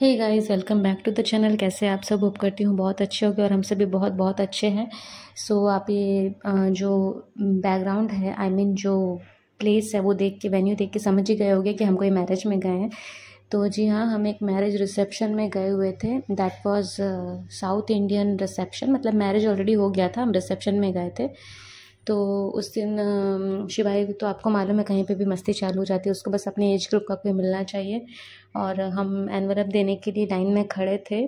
Hey guys, welcome back to the channel. कैसे आप सब? होप करती हूँ बहुत अच्छे होंगे और हम सभी बहुत बहुत अच्छे हैं। सो आप ये जो बैकग्राउंड है, आई मीन जो प्लेस है, वो देख के, वेन्यू देख के समझ ही गए होंगे कि हम कोई मैरिज में गए हैं। तो जी हाँ, हम एक मैरिज रिसेप्शन में गए हुए थे। That was south Indian reception, मतलब मैरिज ऑलरेडी हो गया था, हम रिसेप्शन में गए थे। तो उस दिन शिवाई तो आपको मालूम है, कहीं पे भी मस्ती चालू हो जाती है, उसको बस अपने एज ग्रुप का कोई मिलना चाहिए। और हम एनवलप देने के लिए लाइन में खड़े थे।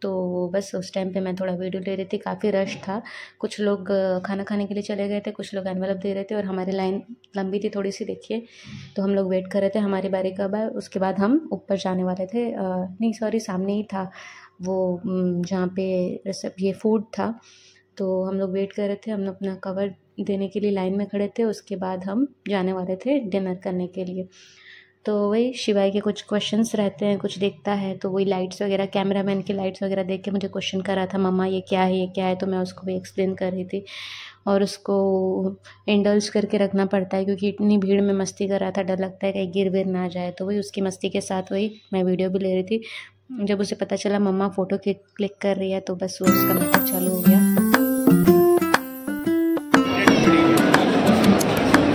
तो बस उस टाइम पे मैं थोड़ा वीडियो ले रही थी, काफ़ी रश था। कुछ लोग खाना खाने के लिए चले गए थे, कुछ लोग एनवलप दे रहे थे और हमारी लाइन लंबी थी थोड़ी सी, देखिए। तो हम लोग वेट कर रहे थे हमारी बारी कब आए। उसके बाद हम ऊपर जाने वाले थे। नहीं सॉरी, सामने ही था वो जहाँ पे ये फूड था। तो हम लोग वेट कर रहे थे, हम अपना कवर देने के लिए लाइन में खड़े थे। उसके बाद हम जाने वाले थे डिनर करने के लिए। तो वही शिवाई के कुछ क्वेश्चंस रहते हैं, कुछ देखता है तो वही लाइट्स वगैरह, कैमरामैन की लाइट्स वगैरह देख के मुझे क्वेश्चन कर रहा था, मम्मा ये क्या है, ये क्या है। तो मैं उसको भी एक्सप्लेन कर रही थी और उसको इंडल्ज करके रखना पड़ता है क्योंकि इतनी भीड़ में मस्ती कर रहा था, डर लगता है कहीं गिर विर ना जाए। तो वही उसकी मस्ती के साथ वही मैं वीडियो भी ले रही थी। जब उसे पता चला मम्मा फ़ोटो क्लिक कर रही है तो बस वो उसका मैटर चालू हो गया।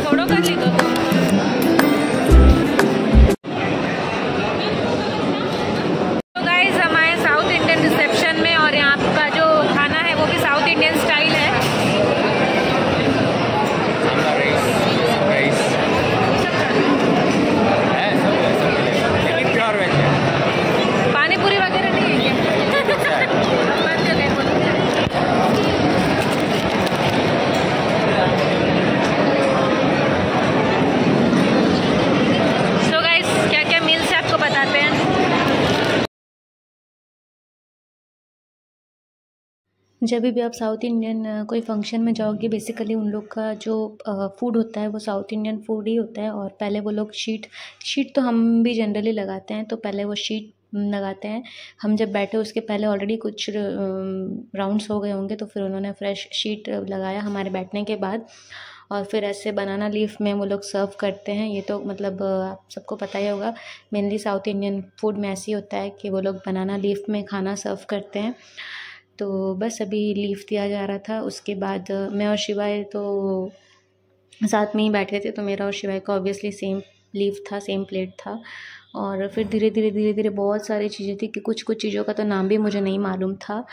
फोटो कर ली तो गाइस, हम आए साउथ इंडियन रिसेप्शन में और यहाँ का जो खाना है वो भी साउथ इंडियन स्टाइल है। पानी पूरी वगैरह नहीं है तो गाइस, क्या क्या मील्स है आपको बताते हैं। जब भी आप साउथ इंडियन कोई फंक्शन में जाओगे, बेसिकली उन लोग का जो फूड होता है वो साउथ इंडियन फूड ही होता है। और पहले वो लोग शीट तो हम भी जनरली लगाते हैं, तो पहले वो शीट लगाते हैं। हम जब बैठे उसके पहले ऑलरेडी कुछ राउंड्स हो गए होंगे, तो फिर उन्होंने फ्रेश शीट लगाया हमारे बैठने के बाद। और फिर ऐसे बनाना लीफ में वो लोग सर्व करते हैं। ये तो मतलब आप सबको पता ही होगा, मेनली साउथ इंडियन फूड में ऐसे ही होता है कि वो लोग बनाना लीफ में खाना सर्व करते हैं। तो बस अभी लीव दिया जा रहा था। उसके बाद मैं और शिवाय तो साथ में ही बैठे थे, तो मेरा और शिवाय का ऑब्वियसली सेम लीव था, सेम प्लेट था। और फिर धीरे धीरे बहुत सारी चीज़ें थी कि कुछ चीज़ों का तो नाम भी मुझे नहीं मालूम था।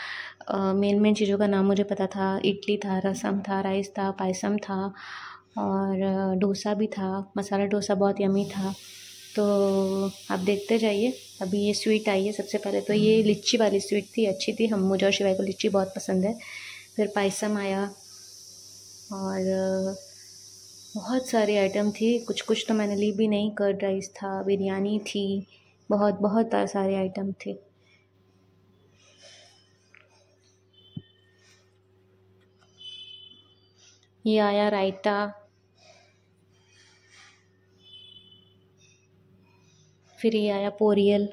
मेन चीज़ों का नाम मुझे पता था। इडली था, रसम था, राइस था, पायसम था और डोसा भी था। मसाला डोसा बहुत यमी था। तो आप देखते जाइए। अभी ये स्वीट आई है। सबसे पहले तो ये लिच्ची वाली स्वीट थी, अच्छी थी। मुझे और शिवाय को लिच्ची बहुत पसंद है। फिर पायसम आया और बहुत सारी आइटम थी। कुछ तो मैंने ली भी नहीं। कर्ड राइस था, बिरयानी थी, बहुत सारे आइटम थे। ये आया रायता, फिर ये आया पोरियल।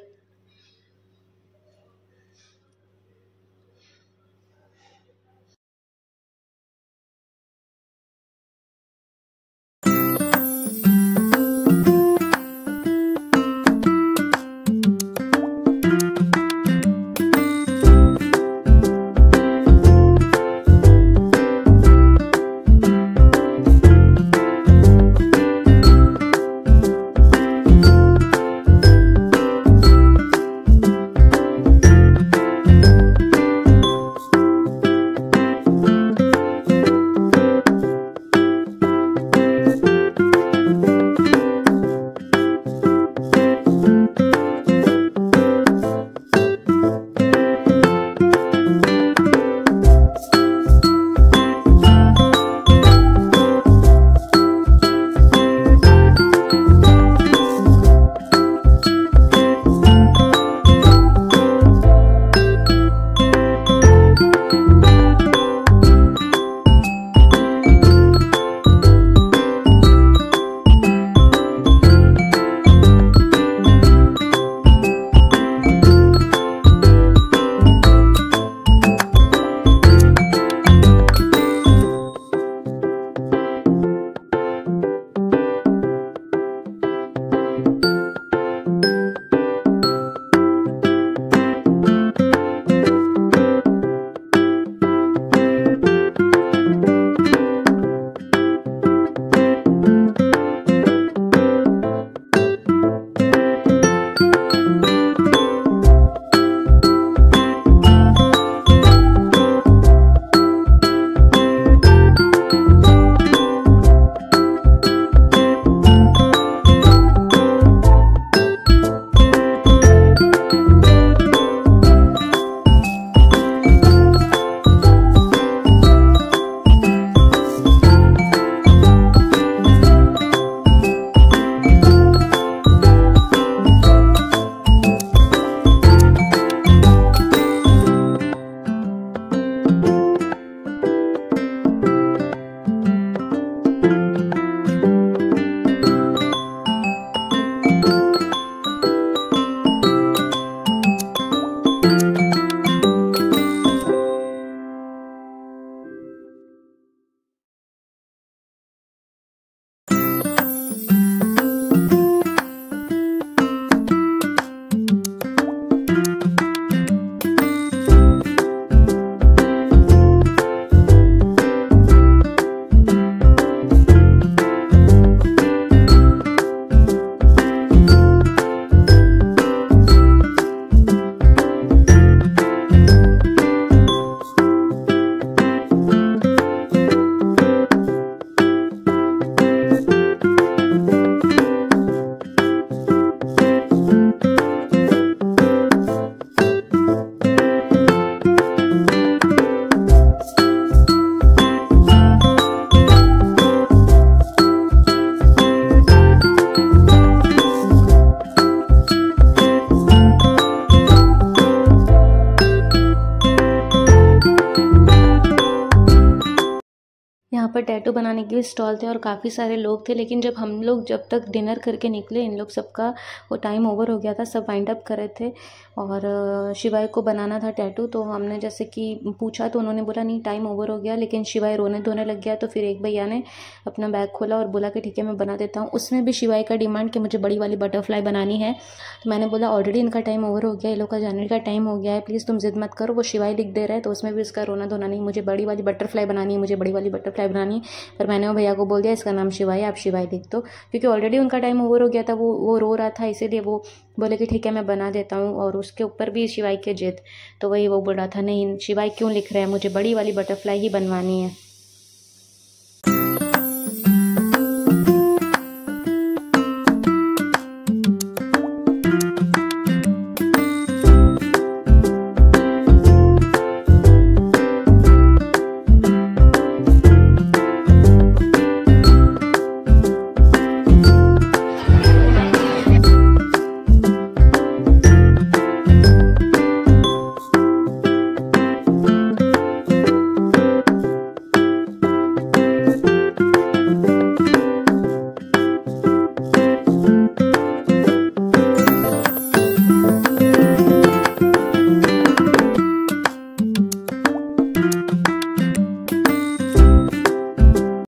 यहाँ पर टैटू बनाने के भी स्टॉल थे और काफ़ी सारे लोग थे, लेकिन जब तक डिनर करके निकले इन लोग सबका वो टाइम ओवर हो गया था, सब वाइंड अप कर रहे थे। और शिवाय को बनाना था टैटू, तो हमने जैसे कि पूछा तो उन्होंने बोला नहीं टाइम ओवर हो गया, लेकिन शिवाय रोने धोने लग गया। तो फिर एक भैया ने अपना बैग खोला और बोला कि ठीक है मैं बना देता हूँ। उसमें भी शिवाय का डिमांड कि मुझे बड़ी वाली बटरफ्लाई बनानी है। तो मैंने बोला ऑलरेडी इनका टाइम ओवर हो गया, ये लोग का जाने का टाइम हो गया है, प्लीज़ तुम जिद मत करो। वो शिवाय लिख दे रहा है तो उसमें भी उसका रोना धोना नहीं, मुझे बड़ी वाली बटरफ्लाई बनानी है, मुझे बड़ी वाली बटरफ्लाई बनानी है। पर मैंने वो भैया को बोल दिया इसका नाम शिवाय है, आप शिवाय लिख दो, क्योंकि ऑलरेडी उनका टाइम ओवर हो गया था। वो रो रहा था, इसीलिए वो बोले कि ठीक है मैं बना देता हूँ। और उसके ऊपर भी शिवाय की जिद, तो वही वो बोल रहा था नहीं शिवाय क्यों लिख रहे हैं, मुझे बड़ी वाली बटरफ्लाई ही बनवानी है।